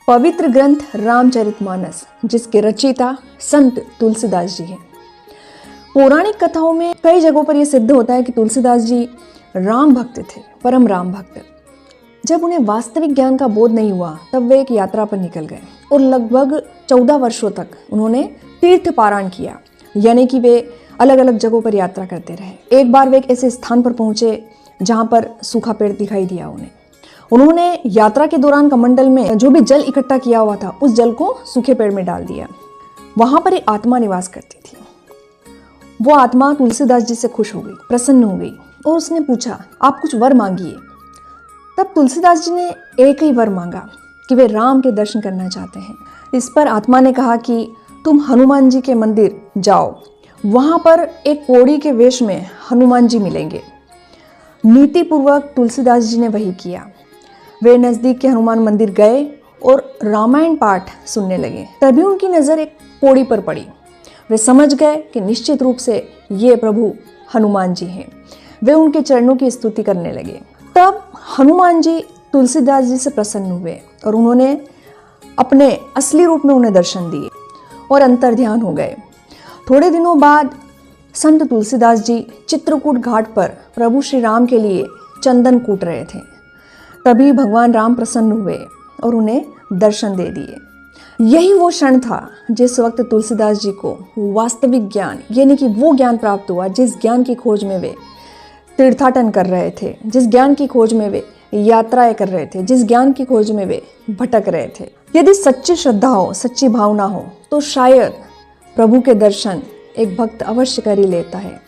पवित्र ग्रंथ रामचरितमानस, जिसके रचयिता संत तुलसीदास जी हैं। पौराणिक कथाओं में कई जगहों पर यह सिद्ध होता है कि तुलसीदास जी राम भक्त थे, परम राम भक्त। जब उन्हें वास्तविक ज्ञान का बोध नहीं हुआ तब वे एक यात्रा पर निकल गए और लगभग 14 वर्षों तक उन्होंने तीर्थ पारायण किया, यानी कि वे अलग अलग जगहों पर यात्रा करते रहे। एक बार वे एक ऐसे स्थान पर पहुंचे जहां पर सूखा पेड़ दिखाई दिया उन्हें। उन्होंने यात्रा के दौरान कमंडल में जो भी जल इकट्ठा किया हुआ था उस जल को सूखे पेड़ में डाल दिया। वहां पर एक आत्मा निवास करती थी। वो आत्मा तुलसीदास जी से खुश हो गई, प्रसन्न हो गई और उसने पूछा, आप कुछ वर मांगिए। तब तुलसीदास जी ने एक ही वर मांगा कि वे राम के दर्शन करना चाहते हैं। इस पर आत्मा ने कहा कि तुम हनुमान जी के मंदिर जाओ, वहां पर एक कोढ़ी के वेश में हनुमान जी मिलेंगे। नीतिपूर्वक तुलसीदास जी ने वही किया। वे नजदीक के हनुमान मंदिर गए और रामायण पाठ सुनने लगे। तभी उनकी नज़र एक पौड़ी पर पड़ी। वे समझ गए कि निश्चित रूप से ये प्रभु हनुमान जी हैं। वे उनके चरणों की स्तुति करने लगे। तब हनुमान जी तुलसीदास जी से प्रसन्न हुए और उन्होंने अपने असली रूप में उन्हें दर्शन दिए और अंतर्ध्यान हो गए। थोड़े दिनों बाद संत तुलसीदास जी चित्रकूट घाट पर प्रभु श्री राम के लिए चंदन कूट रहे थे। तभी भगवान राम प्रसन्न हुए और उन्हें दर्शन दे दिए। यही वो क्षण था जिस वक्त तुलसीदास जी को वास्तविक ज्ञान, यानी कि वो ज्ञान प्राप्त हुआ जिस ज्ञान की खोज में वे तीर्थाटन कर रहे थे, जिस ज्ञान की खोज में वे यात्राएं कर रहे थे, जिस ज्ञान की खोज में वे भटक रहे थे। यदि सच्ची श्रद्धा हो, सच्ची भावना हो तो शायद प्रभु के दर्शन एक भक्त अवश्य कर ही लेता है।